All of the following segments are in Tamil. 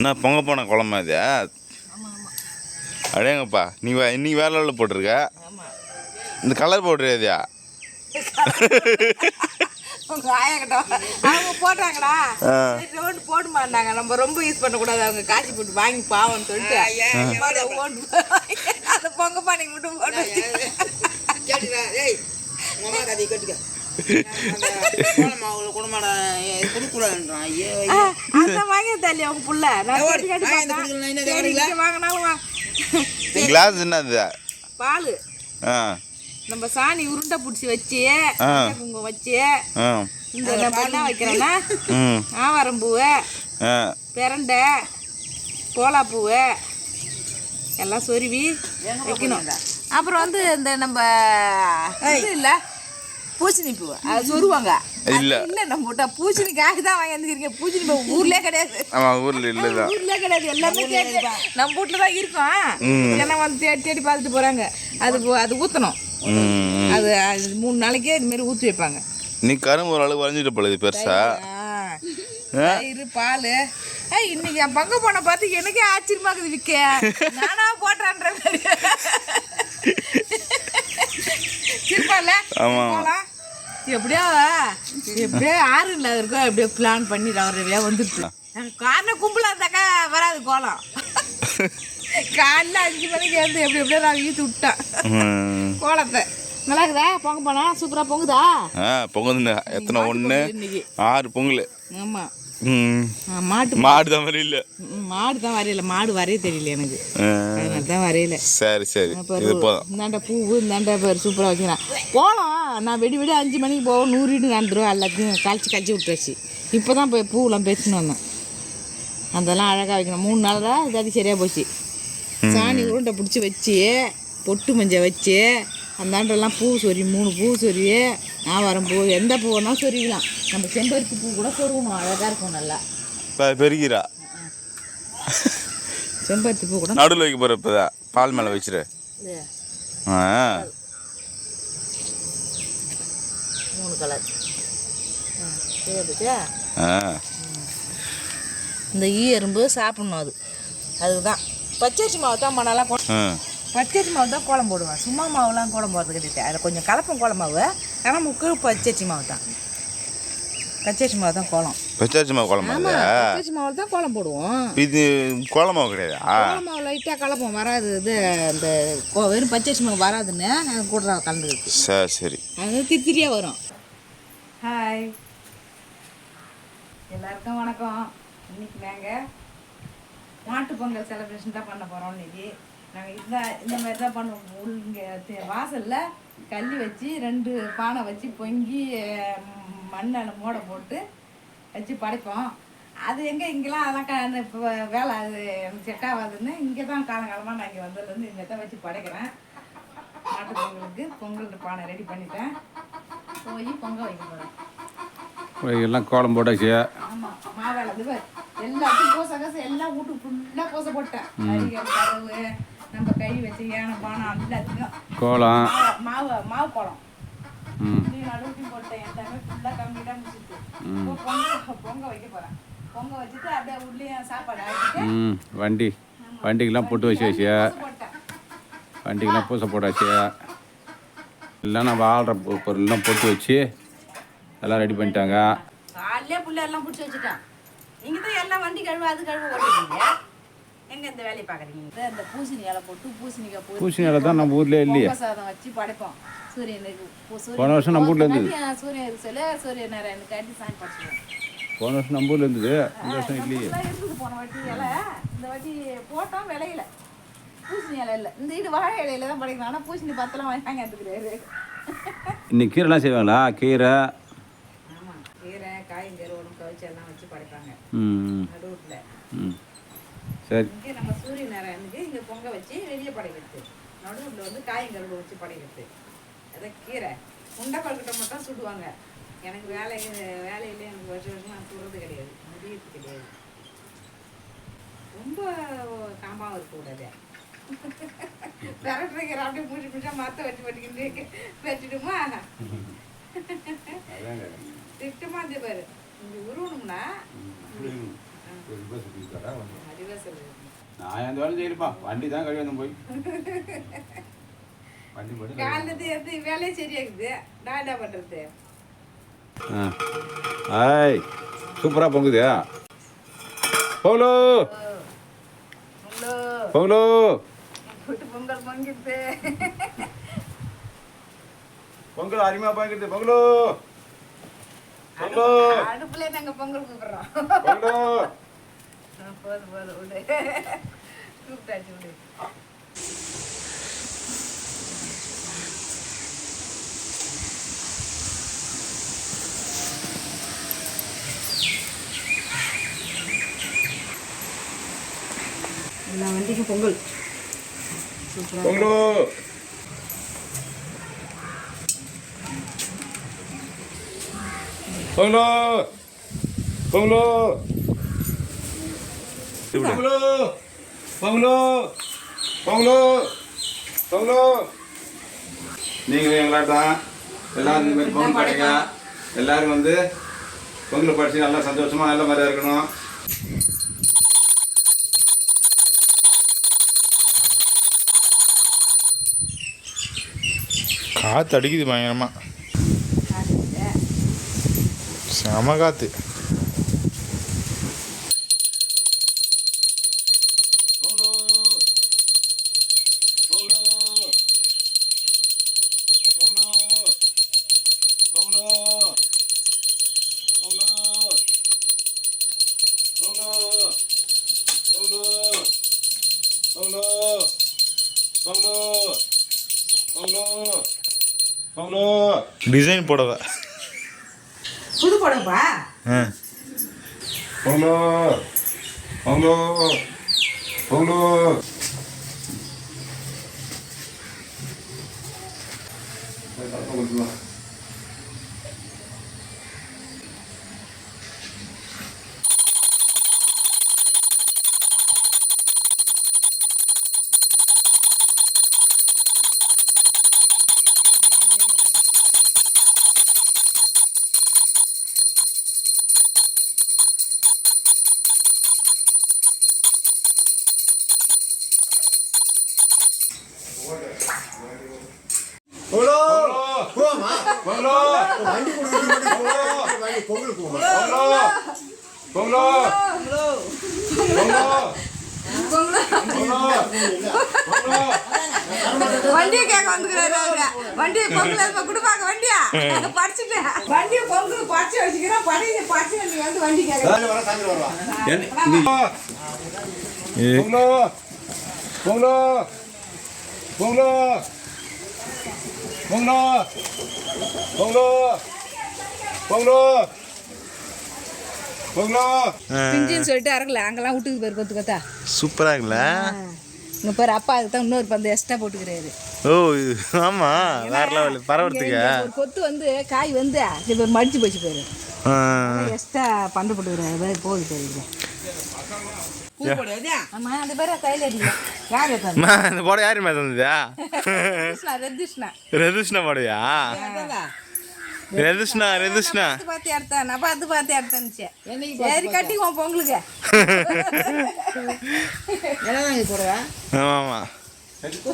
என்ன பொங்க போன குழம்பா இது? அடேங்கப்பா, நீ இன்னைக்கு வேற லெவலில் போட்டிருக்க. இந்த கலர் போட்டுறியாதியா? அவங்க போட்டாங்களா போடுமாண்டாங்க. நம்ம ரொம்ப யூஸ் பண்ணக்கூடாது, அவங்க காய்ச்சி போட்டு வாங்கி பாவம்னு சொல்லிட்டு அந்த பொங்க பானைக்கு மட்டும் போட்டு வாங்கி தள்ளி அவங்க புள்ள கிளாஸ் என்னது? பால் நம்ம சாணி உருண்டை பிடிச்சி வச்சு குங்குமம் வச்சு இந்த என்ன வைக்கிறேன்னா ஆவாரம்பூவை, பிரண்டை, கோலாப்பூவை எல்லாம் சொருவி வைக்கணும். அப்புறம் வந்து இந்த நம்ம இது இல்லை பூசணி பூ அது சொருவாங்க. இல்லை நம்ம விட்டா பூசணிக்காக தான் வாங்கி வந்துக்கிறீங்க. பூசணி பூ ஊர்லேயே கிடையாது. ஊர்லேயே கிடையாது, எல்லாமே நம்ம வீட்டில் தான் இருக்கும். ஏன்னா வந்து தேடி தேடி பார்த்துட்டு போகிறாங்க. அது ஊற்றணும். அது 3 நாளைக்கே இதுமாரி ஊற்றி வைப்பாங்க. நீ கரும்பு ஒரு அளவு வளைஞ்சிட்டு போல பெருசா தயிர் பால். இன்னைக்கு என் பங்கு போன பார்த்து எனக்கே ஆச்சரியமா இருக்குது. விற்க நானா போட்டான்ற மாதிரி சிரிப்பால போகலாம். எப்படியோ ஆறு இல்லாத இருக்கோ எப்படியோ பிளான் பண்ணி ரவரவையா வந்துடுச்சு. காரணம் கும்பலாக இருந்தாக்கா வராது கோலம். காலைல 5 மணிக்கு வந்து எப்படியோ நான் ஈத்து விட்டேன் கோலத்தை. நல்லா இருக்குதா? பொங்க போனா சூப்பரா பொங்குதா? பொங்குதுண்ணா. எத்தனை? 1 6 பொங்கல். ஆமா மாடு தான் வரையில. மாடு தான் வரையில. மாடு வரைய தெரியல எனக்கு, அதனால தான் வரையில. சரி சரி. இந்தாண்ட பூவு இந்தாண்ட பேர் சூப்பராக வைக்கிறேன். போகலாம். நான் வெடி 5 மணிக்கு போவோம். 100 வீடு நடந்துடும். எல்லாத்தையும் கழிச்சு விட்டுருச்சு. இப்போ தான் போய் பூவெல்லாம் பேசின்னு வந்தேன். அதெல்லாம் அழகாக வைக்கணும். 3 நாள் தான் இதாட்டி சரியாக போச்சு. சாணி உருண்டை பிடிச்சி வச்சு பொட்டு மஞ்சள் வச்சு அந்தாண்டெல்லாம் பூ சொறி 3 பூ சொறி ஆவாரம் பூ எந்த பூ வேணாலும் சொருவிக்கலாம். நம்ம செம்பருத்தி பூ கூட சொருவணும், அழகாக இருக்கும். நல்லா பெருகிறா செம்பருத்தி பூ கூட நடுவில் வைக்க போகிற இப்போதான் பால் மேலே வச்சிரு. 3 கலர் இந்த எறும்பு சாப்பிட்ணும். அதுதான் பச்சரிசி மாவு தான் மணலாம். பச்சரிசி மாவு தான் கோலம் போடுவேன். சும்மா மாவுலாம் கோலம் போடுறது கிடையாது. அதில் கொஞ்சம் கலப்பம் கோலம் மாவு. ஆனால் பச்சரிசி மாவு தான். பச்சரிசி மாவு தான் கோலம். பச்சரிசி மாவு கோலம். பச்சரிசி மாவு தான் கோலம் போடுவோம். இது கோலம் மாவு கிடையாது. கோலம் மாவு லைட்டாக கலப்பம் வராது. இது அந்த வெறும் பச்சரிசி மாவு வராதுன்னு கூட கலந்துருக்கு. சரி சரி. அது திரியாக வரும். ஹாய் எல்லாருக்கும் வணக்கம். இன்னைக்கு நாங்கள் மாட்டு பொங்கல் செலிப்ரேஷன் தான் பண்ண போகிறோம். இன்னைக்கு நாங்கள் இந்த மாதிரி தான் பண்ணுவோம். இங்கே வாசலில் கல்லி வச்சு 2 பானை வச்சு பொங்கி மண்ணால் மூடை போட்டு வச்சு படைப்போம். அது இங்கெல்லாம் அதெல்லாம் இப்போ வேலை அது எனக்கு செட் ஆகாதுன்னு இங்கே தான் காலங்காலமாக நான் இங்கே வந்ததுலேருந்து இங்கே தான் வச்சு படைக்கிறேன். மாட்டு பொங்கலுக்கு பொங்கல் பானை ரெடி பண்ணிட்டேன். போய் பொங்கல் வைக்க போகிறேன். எல்லாம் கோலம் போட்டாச்சு. ஆமாம் மாவேலை எல்லாத்தையும் பூசை காசு எல்லாம் வீட்டுக்கு ஃபுல்லாக பூசை போட்டேன். கதவு நம்ம கை வச்சு ஏன பானம் எல்லாத்தையும் கோலம் மாவு கோலம் நடுவுலையும் போட்டேன். எல்லாமே ஃபுல்லாக கம்ப்ளீட்டாக முடிச்சுட்டு பொங்க வைக்க போகிறேன். பொங்க வச்சுட்டு அப்படியே உள்ளேயும் சாப்பாடு ஆகிட்டு வண்டிக்கெல்லாம் போட்டு வச்சாச்சு. வண்டிக்கெல்லாம் பூசை போட்டாச்சு. எல்லாம் நம்ம ஆள்ற பொருள்லாம் போட்டு வச்சு எல்லாம் ரெடி பண்ணிட்டாங்க. காலையிலே புள்ள எல்லாம் பிடிச்சி வச்சுட்டான். நீங்கள் தான் எல்லாம் வண்டி கழுவ அது கழுவ ஓட்டுறீங்க. எங்கே இந்த வேலையை பார்க்குறீங்க? இந்த பூசணி இலை போட்டு பூசணி இலை தான் நம்ம ஊர்லேயே இல்லையே. சாதம் வச்சு படைப்போம். சூரியனுக்கு போன வருஷம் நம்ம ஊரில் இருந்தது. சூரிய நாராயணனுக்கு காட்டி சாமி படைச்சிடுவோம். போன வருஷம் நம்ம ஊரில் இருந்தது. இந்த வருஷம் இல்லையே. இருந்தது போன வாட்டி இலை. இந்த வாட்டி போட்டோம் விளையில. பூசணி இலை இல்லை. இந்த வீடு வாழை இலையில தான் படைக்கணும். ஆனால் பூசணி பத்தெல்லாம் வாங்க எடுத்துக்கிறாரு. இன்னைக்கு கீரைலாம் செய்வாங்களா? கீரை கீரை காய்கறி ஒன்று கவிச்சு எல்லாம் வச்சு படைப்பாங்க நடுவில். சரி. இங்கே நம்ம சூரிய நாராயணனுக்கு இங்கே பொங்க வச்சு வெளியே படைக்கிறது. நடுவில் வந்து காய்கறி வச்சு படைக்கிறது. அதான் கீரை உண்டை பழக்கிட்ட மட்டும் சுடுவாங்க. எனக்கு வேலையில எனக்கு வருஷம் நான் சுடுறது கிடையாது, முடியறது கிடையாது. ரொம்ப காம்பாகவும் இருக்கக்கூடாது. பெரட்டுறீங்கிற அப்படியே முடிச்சா மரத்தை வச்சு வட்டிக்கிட்டு வச்சுடுமா திட்டமா இருந்தே பாரு. இங்கே உருவணும்னா நான் எந்த வேலையும் செய்யலப்பா, வண்டி தான் கழுவி வந்தேன் போய். வண்டி போட்டு காலையில எடுத்து வேலையே சரியாக்குது. நான் என்ன பண்றது? ஆய் சூப்பராக பொங்குது. பவுலோ பவுலோ பொங்கல் பொங்கிட்டு பொங்கல் அருமையாக பொங்குது. பவுலோ பவுலோ அடுப்புல நாங்க பொங்கல் கூப்பிடுறோம். பவுலோ போதும் விடு கூப்பிட்டாச்சு விடு. எல்லா வண்டிக்கும் பொங்கல் பொங்கலோ பொங்கலோ பொங்கலோ பொங்கலோ பொங்கலோ பொங்கலோ பொங்கலோ. நீங்களும் எங்களாட்ட தான் எல்லாரும் இந்த மாதிரி பொங்கல் படைங்க. எல்லாரும் வந்து பொங்கல் படிச்சு நல்லா சந்தோஷமா நல்ல மாதிரியா இருக்கணும். காற்று அடிக்குது பயங்கரமாக, செம காற்று. டிசைன் போடவ புது புடவைப்பா. பொங்கலோ பொங்கலோ பொங்கலோ. பொங்கலோ போமா பொங்கலோ வண்டி கொடுத்து வண்டி பொங்கல் போமா பொங்கலோ பொங்கலோ பொங்கலோ பொங்கலோ. வண்டியை கேட்க வந்துக்கிறாரு அவரு. வண்டியை பொங்கல் கொடுப்பாங்க. வண்டியா படிச்சுட்டேன். வண்டியை பொங்கல் படிச்சு வச்சுக்கிறேன். படிச்சு படிச்சு நீ வந்து வண்டி கேட்க. வர சாயந்தரம் வருவா பொங்கலோ பொங்கலோ பொங்கலோ பொங்கலோ பொங்கலோ பொங்கலோ பொங்கலோ. பிஞ்சின்னு சொல்லிட்டு அறக்கல. அங்கெல்லாம் விட்டுக்கு பேர் கொத்து கொத்தா சூப்பராக இருக்குல்ல. இங்கே பேர் அப்பா அதுக்கு தான் இன்னொரு பந்து எக்ஸ்ட்ரா போட்டுக்கிறாரு. ஓ இது ஆமாம், வேற லெவல் பரவறதுக்கு. ஒரு கொத்து வந்து காய் வந்து இப்போ மடிச்சு போச்சு பேரு. எக்ஸ்ட்ரா பண்டு போட்டுக்கிறாரு. போகுது பேரு. ஆமா அந்த பேர் கையில் அடிக்கல. யார் அம்மா, இந்த போட யாரு மேலே தந்ததா? ரெத்திஷ்ணா ரதுஷ்ணா போடையா? ரதுஷ்ணா ரதுஷ்ணா பார்த்து எடுத்தேன். நான் பார்த்து எடுத்தேன்னுச்சு. சரி கட்டிக்குவோம் பொங்கலுக்கு. ஆமாம் ஆமாம். சொல்லிட்டு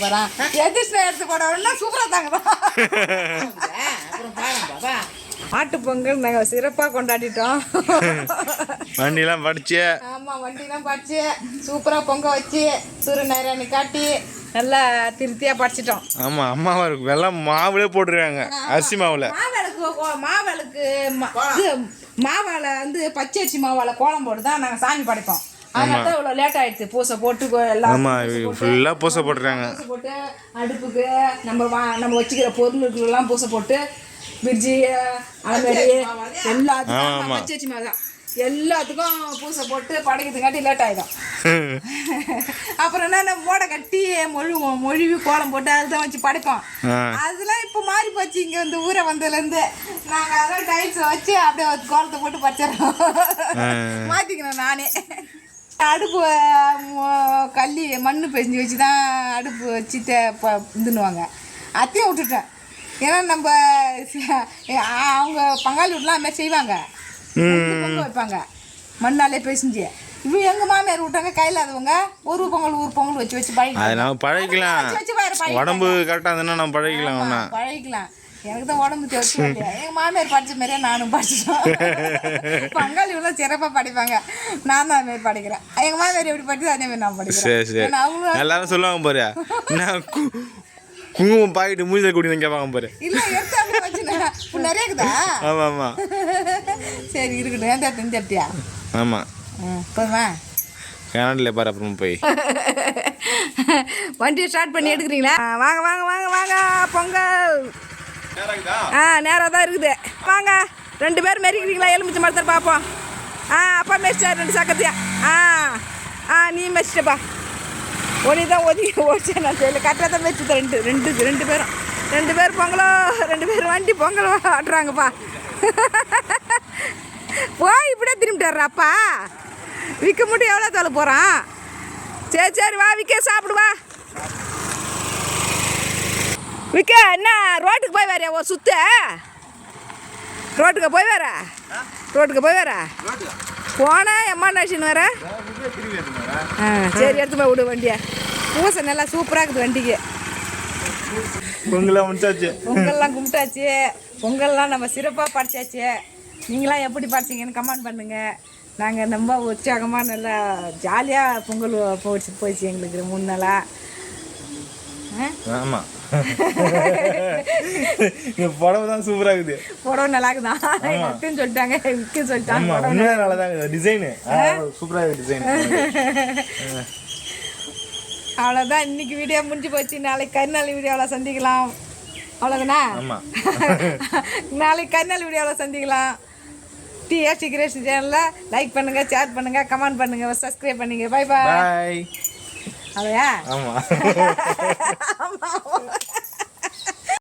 போறான். எதிர்ஷ்ணா எடுத்து போட சூப்பரா தாங்க. மாட்டு பொங்கல் நாங்கள் சிறப்பாக கொண்டாடிட்டோம். வண்டிலாம் படிச்சு. ஆமாம் வண்டிலாம் படிச்சு சூப்பராக பொங்க வச்சு சூரிய நேராணி காட்டி நல்லா திருப்தியாக படிச்சிட்டோம். ஆமாம், அம்மாவா இருக்கு வெள்ளம் மாவுலே போட்டுருக்காங்க, அரிசி மாவில். மாவால வந்து பச்சை அரிசி மாவால கோலம் போட்டு தான் நாங்கள் சாமி படைப்போம். அதனால தான் இவ்வளோ லேட் ஆயிடுச்சு. பூசை போட்டு எல்லாம். ஆமாம், ஃபுல்லாக பூசை போட்டுருக்காங்க. பூசை போட்டு அடுப்புக்கு நம்ம வச்சுக்கிற பொருளுக்கெல்லாம் பூசை போட்டு பிரிட்ஜி அதுமாரி எல்லாத்துக்கும் பச்சை அரிசி மாவு தான் எல்லாத்துக்கும் பூசை போட்டு படைக்கிறதுக்காட்டி லேட் ஆகிடும். அப்புறம் என்ன மோடை கட்டி மொழிவி கோலம் போட்டு அதுதான் வச்சு படைப்போம். அதெல்லாம் இப்போ மாறி போச்சு. இங்கே வந்து ஊரை வந்ததுலேருந்து நாங்கள் அதெல்லாம் டைல்ஸ் வச்சு அப்படியே கோலத்தை போட்டு பச்சிடறோம். மாற்றிக்கணும் நானே. அடுப்பு கல்லி மண் பெஞ்சு வச்சு தான் அடுப்பு வச்சு இதுன்னுவாங்க. அத்தையும் விட்டுட்டேன். ஏன்னா நம்ம அவங்க பங்காளி வீட்டுலாம் அதுமாதிரி செய்வாங்க. பொங்க வைப்பாங்க. மண்ணாலே பேசிஞ்சு இப்போ எங்கள் மாமியார் விட்டாங்க கையில் அதுவங்க ஒரு பொங்கல் வச்சு வச்சு அதை நம்ம பழகிக்கலாம். வச்சு பாரு உடம்பு கரெக்டாக இருந்ததுன்னா நம்ம பழகிக்கலாம் ஒன்றா. பழகிக்கலாம். எனக்கு தான் உடம்பு தேய்ச்சி இல்லையா எங்கள் மாமியார் படித்த மாதிரியே நானும் படிச்சிட்டோம். பங்காளி இவ்வளோ சிறப்பாக படிப்பாங்க, நான் தான் அதுமாரி படிக்கிறேன். எங்கள் மாமியார் எப்படி படிச்சு அதேமாரி நான் படிக்கிறேன். சரி சரி, அவங்களும் எல்லாரும் சொல்லுவாங்க பாரு, நான் குங்குமம் பாக்கிட்டு மூஞ்சில் குடின்னு கேட்பாங்க பாரு. இல்லை எடுத்து அப்படி வச்சுனேன் நிறைய இருக்குதா? ஆமாம் ஆமாம். சரி இருக்கட்டும். ஏன் இந்த எடுத்தியா? ஆமாம் போதுமா? கனடில் பாரு அப்புறம் போய் வண்டியை ஸ்டார்ட் பண்ணி எடுக்கிறீங்களா? வாங்க வாங்க வாங்க வாங்க பொங்கல். நேராக தான் இருக்குது. வாங்க 2 பேர் மெரிக்கிறீங்களா? எலுமிச்சை மரத்தில் பார்ப்போம். அப்பா மெரிச்சா 2 சக்கரத்தையா? நீ மெரிச்சிட்டப்பா. ஒனி தான் ஒதுக்கி ஓடிச்சேன் நான் தெரியல. கரெக்டாக தான் மெரிச்சு ரெண்டு பேரும் 2 பேர் பொங்கலோ 2 பேர் வண்டி பொங்கலோ ஆட்டுறாங்கப்பா. போய் இப்படியே திரும்பிட்டார்றாப்பா. விற்க மட்டும் எவ்வளோ தொலை போகிறான்? சரி வா விற்க சாப்பிடுவா. விற்க என்ன ரோட்டுக்கு போய் வரையா? ஒரு சுத்த ரோட்டுக்கு போய் வர போனால் எம்மா நடிச்சுன்னு வர. சரி எடுத்து போய் விடு வண்டியை. பூசை நல்லா சூப்பராக இருக்குது வண்டிக்கு. பொங்கலாம் முடிச்சாச்சு. பொங்கல்லாம் கும்பிட்டாச்சு. பொங்கல்லாம் நம்ம சிறப்பாக படித்தாச்சு. நீங்களாம் எப்படி படிச்சிங்கன்னு கமெண்ட் பண்ணுங்கள். நாங்கள் ரொம்ப உற்சாகமாக நல்லா ஜாலியாக பொங்கல் போயிடுச்சு எங்களுக்கு 3 நாளாக. ஆமாம், புடவை தான் சூப்பராக இருக்குது. புடவை நல்லா இருக்குதான் இருக்குன்னு சொல்லிட்டாங்க. விற்குன்னு சொல்லிட்டாங்க. உண்மையாக நல்லா தான் இருக்குது. டிசைனு சூப்பராக இருக்குது டிசைன். அவ்வளோதான், இன்னைக்கு வீடியோ முடிஞ்சு போச்சு. நாளைக்கு கருநாள் வீடியோவில் சந்திக்கலாம். அவ்வளோதானா? ஆமாம், நாளைக்கு கருநாள் வீடியோவில் சந்திக்கலாம். டிஎஸ்டி கிரியேஷன் சேனலில் லைக் பண்ணுங்கள், ஷேர் பண்ணுங்கள், கமெண்ட் பண்ணுங்கள், சப்ஸ்கிரைப் பண்ணுங்கள். Bye bye. பாய். அதையா? ஆமாம்.